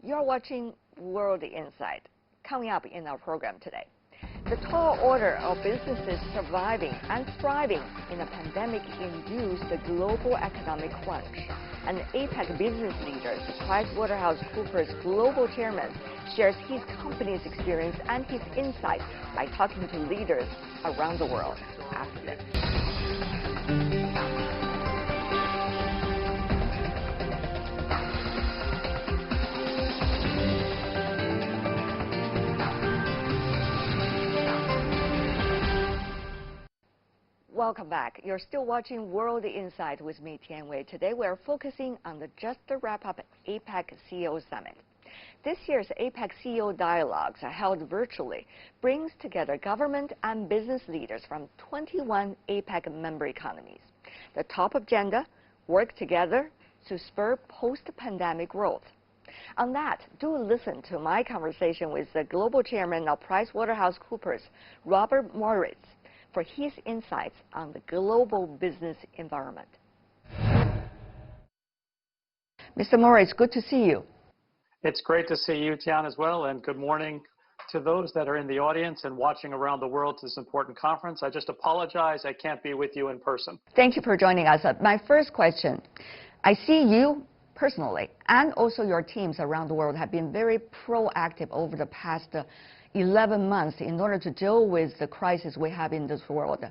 You're watching World Insight. Coming up in our program today, the tall order of businesses surviving and thriving in a pandemic-induced global economic crunch. An APEC business leader, PricewaterhouseCoopers global chairman, shares his company's experience and his insights by talking to leaders around the world after this. Welcome back. You're still watching World Insight with me, Tian Wei. Today we're focusing on the just wrap-up APEC CEO Summit. This year's APEC CEO Dialogues, held virtually, brings together government and business leaders from 21 APEC member economies. The top agenda: work together to spur post-pandemic growth. On that, do listen to my conversation with the global chairman of PricewaterhouseCoopers, Robert Moritz, for his insights on the global business environment. Mr. Moritz, good to see you. It's great to see you, Tian, as well, and good morning to those that are in the audience and watching around the world to this important conference. I just apologize I can't be with you in person. Thank you for joining us. My first question, I see you personally and also your teams around the world have been very proactive over the past 11 months in order to deal with the crisis we have in this world.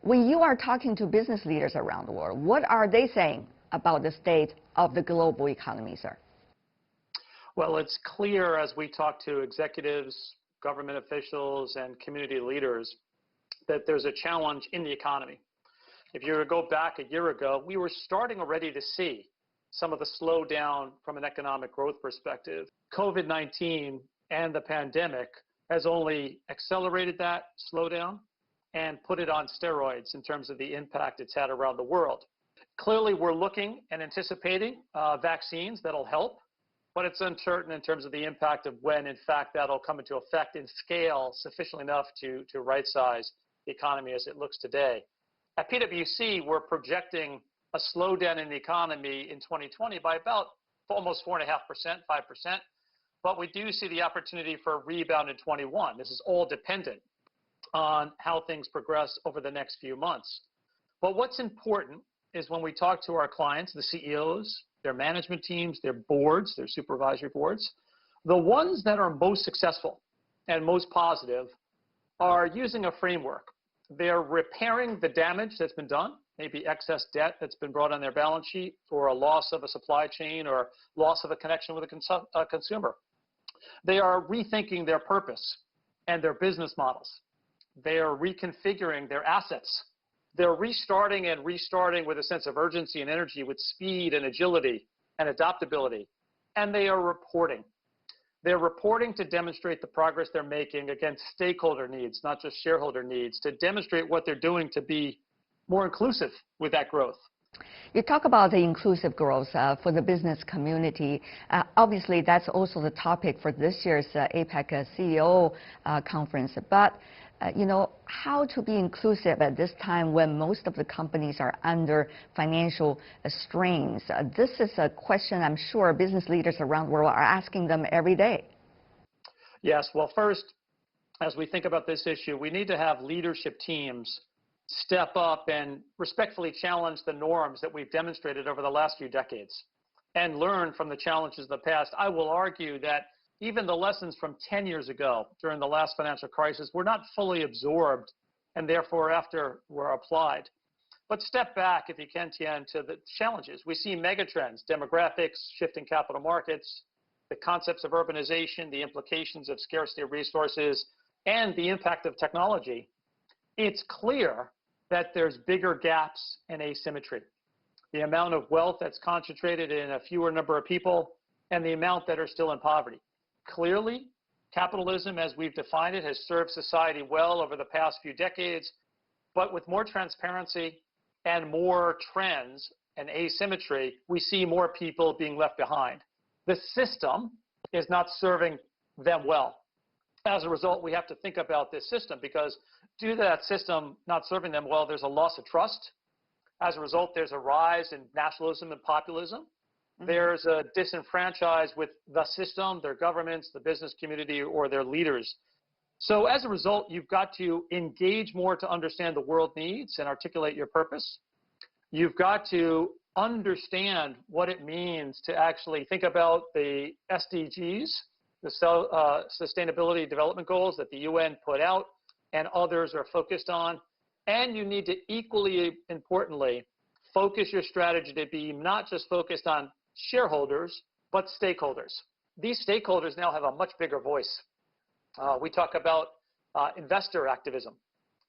When you are talking to business leaders around the world, what are they saying about the state of the global economy, sir? Well, it's clear as we talk to executives, government officials, and community leaders that there's a challenge in the economy. If you were to go back a year ago, we were starting already to see some of the slowdown from an economic growth perspective. COVID-19 and the pandemic has only accelerated that slowdown and put it on steroids in terms of the impact it's had around the world. Clearly, we're looking and anticipating vaccines that'll help, but it's uncertain in terms of the impact of when, in fact, that'll come into effect in scale sufficiently enough to right-size the economy as it looks today. At PwC, we're projecting a slowdown in the economy in 2020 by about almost 4.5%, 5%. But we do see the opportunity for a rebound in 21. This is all dependent on how things progress over the next few months. But what's important is when we talk to our clients, the CEOs, their management teams, their boards, their supervisory boards, the ones that are most successful and most positive are using a framework. They're repairing the damage that's been done, maybe excess debt that's been brought on their balance sheet, or a loss of a supply chain, or loss of a connection with a consumer. They are rethinking their purpose and their business models. They are reconfiguring their assets. They're restarting with a sense of urgency and energy, with speed and agility and adaptability. And they are reporting. They're reporting to demonstrate the progress they're making against stakeholder needs, not just shareholder needs, to demonstrate what they're doing to be more inclusive with that growth. You talk about the inclusive growth for the business community. Obviously, that's also the topic for this year's APEC CEO conference. But, how to be inclusive at this time when most of the companies are under financial strains? This is a question I'm sure business leaders around the world are asking them every day. Yes. Well, first, as we think about this issue, we need to have leadership teams step up and respectfully challenge the norms that we've demonstrated over the last few decades and learn from the challenges of the past. I will argue that even the lessons from 10 years ago during the last financial crisis were not fully absorbed and therefore after were applied. But step back, if you can, Tian, to the challenges. We see megatrends, demographics, shifting capital markets, the concepts of urbanization, the implications of scarcity of resources, and the impact of technology. It's clear that there's bigger gaps and asymmetry. The amount of wealth that's concentrated in a fewer number of people and the amount that are still in poverty. Clearly, capitalism, as we've defined it, has served society well over the past few decades, but with more transparency and more trends and asymmetry, we see more people being left behind. The system is not serving them well. As a result, we have to think about this system, because due to that system not serving them well, there's a loss of trust. As a result, there's a rise in nationalism and populism. There's a disenfranchised with the system, their governments, the business community, or their leaders. So as a result, you've got to engage more to understand the world needs and articulate your purpose. You've got to understand what it means to actually think about the SDGs, the Sustainability Development Goals that the UN put out and others are focused on. And you need to equally importantly focus your strategy to be not just focused on shareholders, but stakeholders. These stakeholders now have a much bigger voice. We talk about investor activism.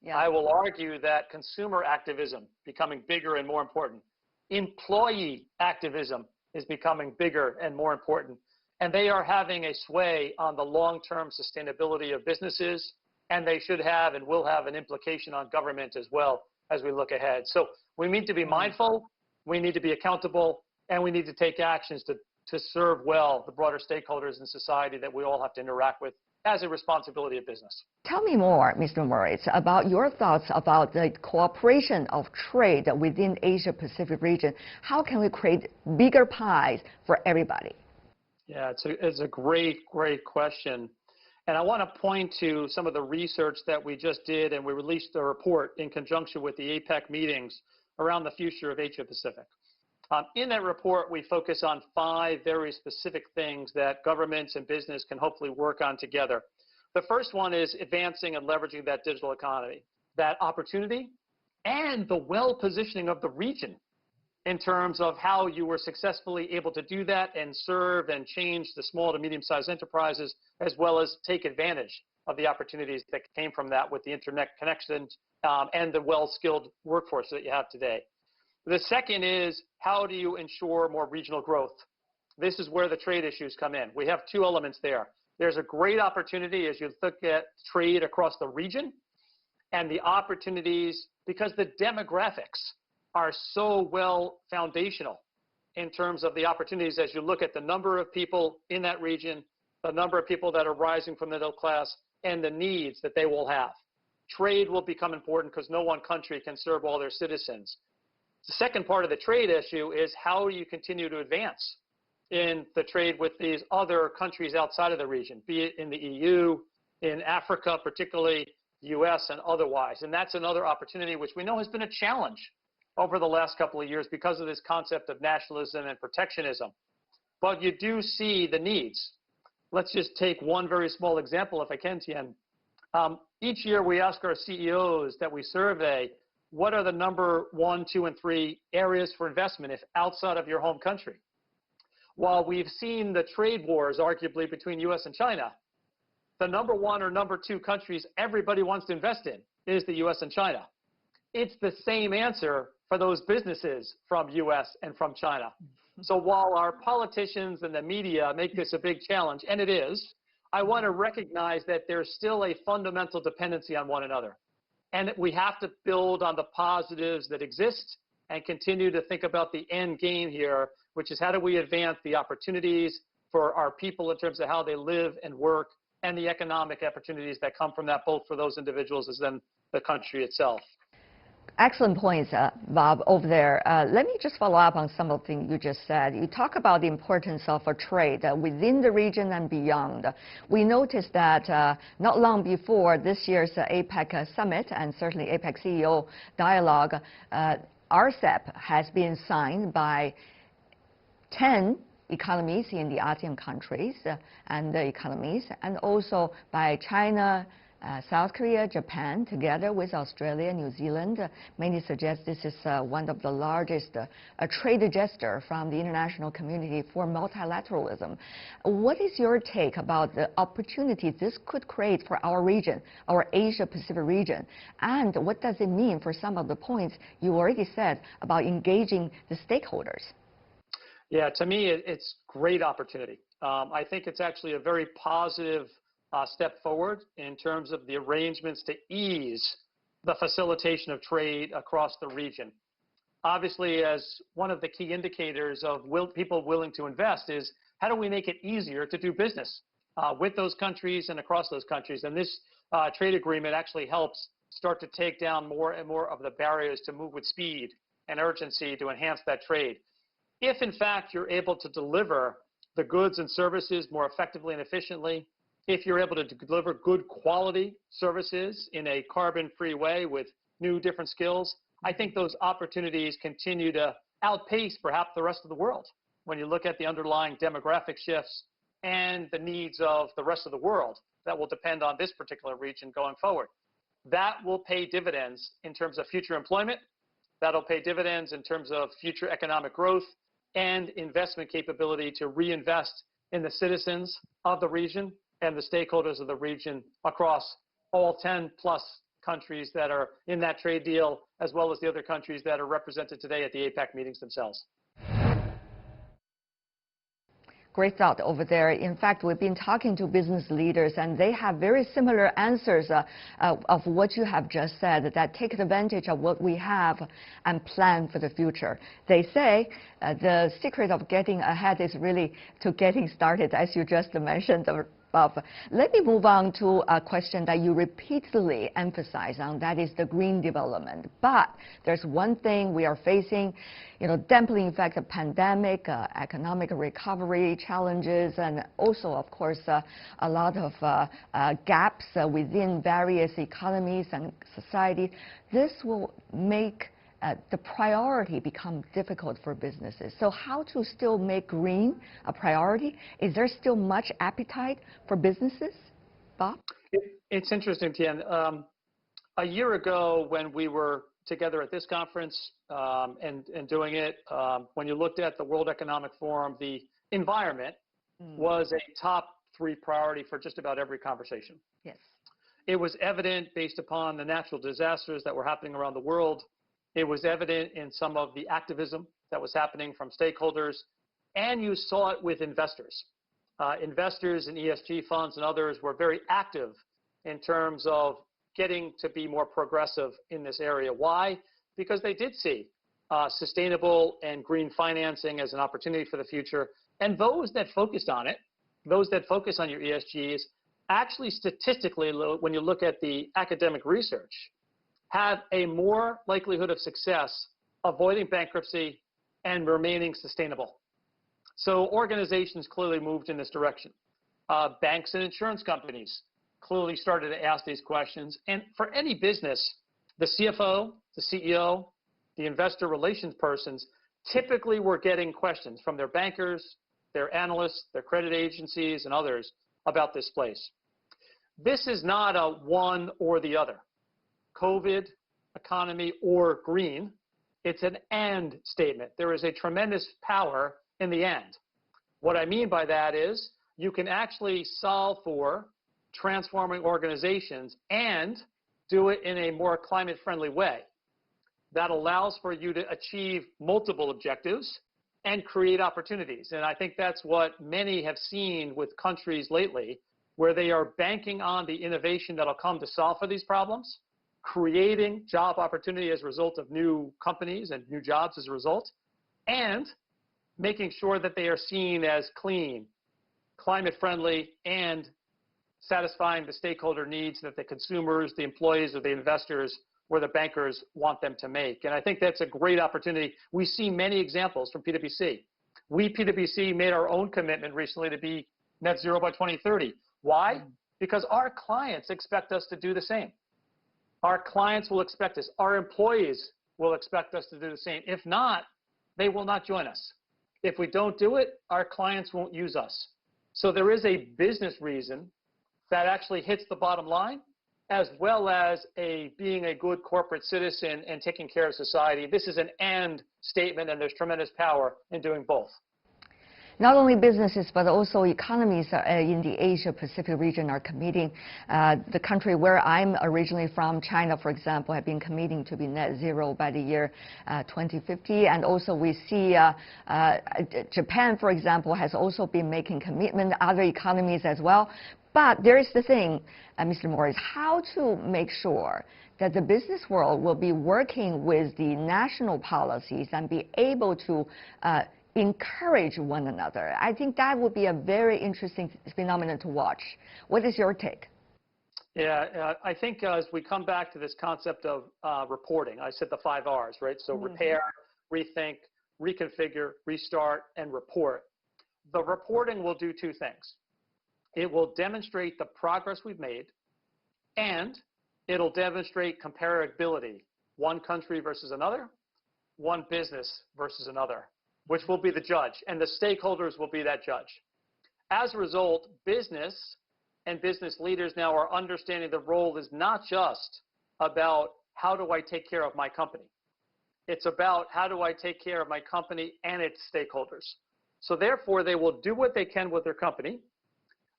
Yeah. I will argue that consumer activism becoming bigger and more important. Employee activism is becoming bigger and more important. And they are having a sway on the long-term sustainability of businesses, and they should have and will have an implication on government as well as we look ahead. So we need to be mindful, we need to be accountable, and we need to take actions to serve well the broader stakeholders in society that we all have to interact with as a responsibility of business. Tell me more, Mr. Moritz, about your thoughts about the cooperation of trade within Asia-Pacific region. How can we create bigger pies for everybody? Yeah, it's a great question. And I want to point to some of the research that we just did, and we released the report in conjunction with the APEC meetings around the future of Asia-Pacific. In that report, we focus on 5 very specific things that governments and business can hopefully work on together. The first one is advancing and leveraging that digital economy, that opportunity, and the well-positioning of the region in terms of how you were successfully able to do that and serve and change the small to medium-sized enterprises, as well as take advantage of the opportunities that came from that with the internet connections and the well-skilled workforce that you have today. The second is, how do you ensure more regional growth? This is where the trade issues come in. We have 2 elements there. There's a great opportunity as you look at trade across the region, and the opportunities, because the demographics are so well foundational in terms of the opportunities as you look at the number of people in that region, the number of people that are rising from the middle class, and the needs that they will have. Trade will become important because no one country can serve all their citizens. The second part of the trade issue is how you continue to advance in the trade with these other countries outside of the region, be it in the EU, in Africa, particularly the US and otherwise. And that's another opportunity which we know has been a challenge over the last couple of years because of this concept of nationalism and protectionism. But you do see the needs. Let's just take one very small example, if I can, Tian. Each year we ask our CEOs that we survey, what are the number 1, 2, and 3 areas for investment if outside of your home country? While we've seen the trade wars, arguably, between US and China, the number 1 or number 2 countries everybody wants to invest in is the US and China. It's the same answer for those businesses from US and from China. So while our politicians and the media make this a big challenge, and it is, I want to recognize that there's still a fundamental dependency on one another. And we have to build on the positives that exist and continue to think about the end game here, which is how do we advance the opportunities for our people in terms of how they live and work, and the economic opportunities that come from that, both for those individuals as then the country itself. Excellent points, Bob, over there. Let me just follow up on some of the things you just said. You talk about the importance of a trade within the region and beyond. We noticed that not long before this year's APEC summit, and certainly APEC CEO Dialogue, RCEP has been signed by 10 economies in the ASEAN countries and the economies, and also by China, South Korea, Japan, together with Australia, New Zealand. Many suggest this is one of the largest trade gesture from the international community for multilateralism. What is your take about the opportunities this could create for our region, our Asia-Pacific region? And what does it mean for some of the points you already said about engaging the stakeholders? Yeah, to me, it's great opportunity. I think it's actually a very positive step forward in terms of the arrangements to ease the facilitation of trade across the region. Obviously, as one of the key indicators of people willing to invest is how do we make it easier to do business with those countries and across those countries. And this trade agreement actually helps start to take down more and more of the barriers to move with speed and urgency to enhance that trade. if in fact you're able to deliver the goods and services more effectively and efficiently, if you're able to deliver good quality services in a carbon-free way with new different skills, I think those opportunities continue to outpace perhaps the rest of the world. When you look at the underlying demographic shifts and the needs of the rest of the world that will depend on this particular region going forward. That will pay dividends in terms of future employment. That'll pay dividends in terms of future economic growth and investment capability to reinvest in the citizens of the region and the stakeholders of the region across all 10 plus countries that are in that trade deal, as well as the other countries that are represented today at the APEC meetings themselves. Great thought over there. In fact, we've been talking to business leaders, and they have very similar answers of what you have just said, that take advantage of what we have and plan for the future. They say the secret of getting ahead is really to getting started, as you just mentioned above. Let me move on to a question that you repeatedly emphasize on, that is the green development. But there's one thing we are facing, dampening effect of pandemic, economic recovery challenges, and also, of course, a lot of gaps within various economies and society. This will make the priority become difficult for businesses. So how to still make green a priority? Is there still much appetite for businesses, Bob? It's interesting, Tian. A year ago, when we were together at this conference and doing it, when you looked at the World Economic Forum, the environment was a top 3 priority for just about every conversation. Yes. It was evident based upon the natural disasters that were happening around the world. It was evident in some of the activism that was happening from stakeholders, and you saw it with investors. Investors in ESG funds and others were very active in terms of getting to be more progressive in this area. Why? Because they did see sustainable and green financing as an opportunity for the future. And those that focused on it, those that focus on your ESGs, actually statistically, when you look at the academic research, have a more likelihood of success avoiding bankruptcy and remaining sustainable. So organizations clearly moved in this direction. Banks and insurance companies clearly started to ask these questions. And for any business, the CFO, the CEO, the investor relations persons typically were getting questions from their bankers, their analysts, their credit agencies, and others about this place. This is not a one or the other. COVID, economy, or green. It's an and statement. There is a tremendous power in the and. What I mean by that is you can actually solve for transforming organizations and do it in a more climate-friendly way. That allows for you to achieve multiple objectives and create opportunities. And I think that's what many have seen with countries lately, where they are banking on the innovation that'll come to solve for these problems, creating job opportunity as a result of new companies and new jobs as a result, and making sure that they are seen as clean, climate-friendly, and satisfying the stakeholder needs that the consumers, the employees, or the investors, or the bankers want them to make. And I think that's a great opportunity. We see many examples from PwC. We, PwC, made our own commitment recently to be net zero by 2030. Why? Because our clients expect us to do the same. Our clients will expect us. Our employees will expect us to do the same. If not, they will not join us. If we don't do it, our clients won't use us. So there is a business reason that actually hits the bottom line, as well as being a good corporate citizen and taking care of society. This is an and statement, and there's tremendous power in doing both. Not only businesses, but also economies in the Asia-Pacific region are committing. The country where I'm originally from, China, for example, have been committing to be net zero by the year 2050. And also we see Japan, for example, has also been making commitment, other economies as well. But there is the thing, Mr. Moritz, how to make sure that the business world will be working with the national policies and be able to encourage one another. I think that would be a very interesting phenomenon to watch. What is your take? Yeah, I think as we come back to this concept of reporting, I said the 5 R's, right? So repair, rethink, reconfigure, restart, and report. The reporting will do two things. It will demonstrate the progress we've made, and it'll demonstrate comparability, one country versus another, one business versus another, which will be the judge, and the stakeholders will be that judge. As a result, business and business leaders now are understanding the role is not just about how do I take care of my company. It's about how do I take care of my company and its stakeholders. So therefore, they will do what they can with their company.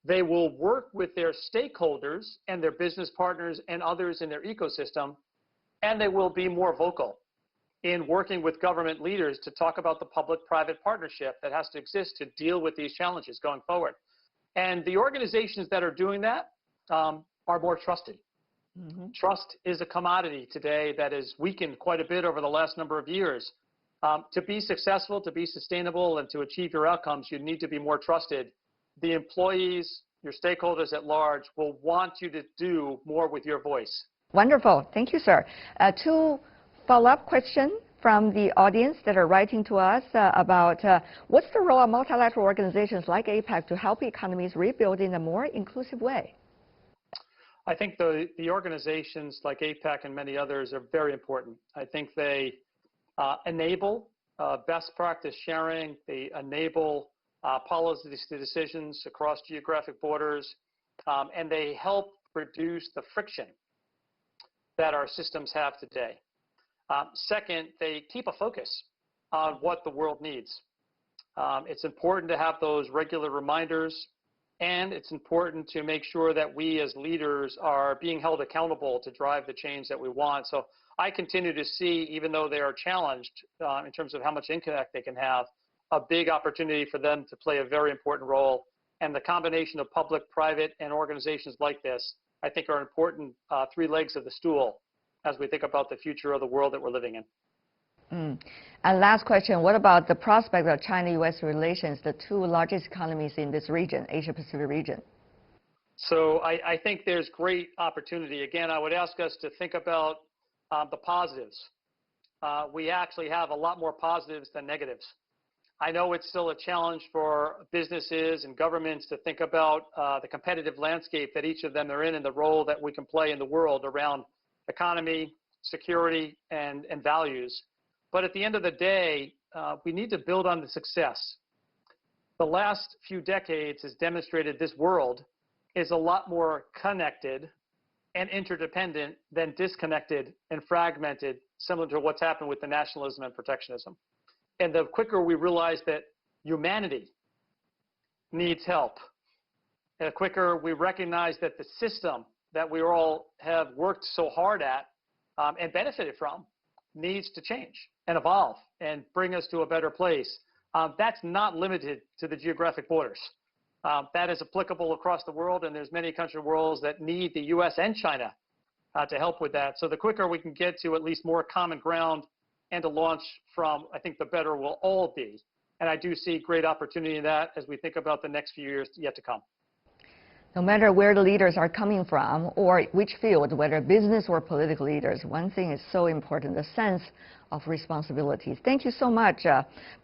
They will work with their stakeholders and their business partners and others in their ecosystem, and they will be more vocal in working with government leaders to talk about the public-private partnership that has to exist to deal with these challenges going forward. And the organizations that are doing that are more trusted. Mm-hmm. Trust is a commodity today that is weakened quite a bit over the last number of years. To be successful, to be sustainable, and to achieve your outcomes, you need to be more trusted. The employees, your stakeholders at large, will want you to do more with your voice. Wonderful. Thank you, sir. Two follow-up questions from the audience that are writing to us about what's the role of multilateral organizations like APEC to help economies rebuild in a more inclusive way? I think the organizations like APEC and many others are very important. I think they enable best practice sharing. They enable policy decisions across geographic borders, and they help reduce the friction that our systems have today. Second, they keep a focus on what the world needs. It's important to have those regular reminders, and it's important to make sure that we as leaders are being held accountable to drive the change that we want. So I continue to see, even though they are challenged in terms of how much impact they can have, a big opportunity for them to play a very important role. And the combination of public, private, and organizations like this, I think, are important three legs of the stool as we think about the future of the world that we're living in. And last question, what about the prospect of China-U.S. relations, the two largest economies in this region, Asia-Pacific region? So I think there's great opportunity. Again, I would ask us to think about the positives. We actually have a lot more positives than negatives. I know it's still a challenge for businesses and governments to think about the competitive landscape that each of them are in and the role that we can play in the world around economy, security, and values. But at the end of the day, we need to build on the success. The last few decades has demonstrated this world is a lot more connected and interdependent than disconnected and fragmented, similar to what's happened with the nationalism and protectionism. And the quicker we realize that humanity needs help, and the quicker we recognize that the system that we all have worked so hard at and benefited from needs to change and evolve and bring us to a better place. That's not limited to the geographic borders. That is applicable across the world, and there's many country worlds that need the U.S. and China to help with that. So the quicker we can get to at least more common ground and to launch from, I think the better we'll all be. And I do see great opportunity in that as we think about the next few years yet to come. No matter where the leaders are coming from or which field, whether business or political leaders, one thing is so important, the sense of responsibilities. Thank you so much,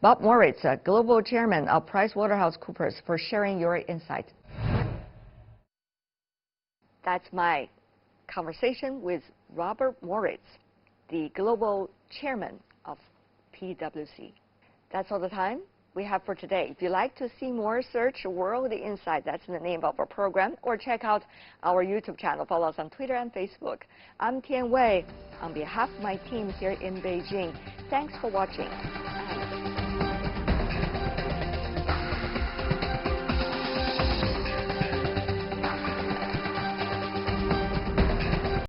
Bob Moritz, Global Chairman of PricewaterhouseCoopers, for sharing your insight. That's my conversation with Robert Moritz, the Global Chairman of PwC. That's all the time we have for today. If you'd like to see more, search World Insight, that's the name of our program, or check out our YouTube channel. Follow us on Twitter and Facebook. I'm Tian Wei. On behalf of my team here in Beijing, thanks for watching.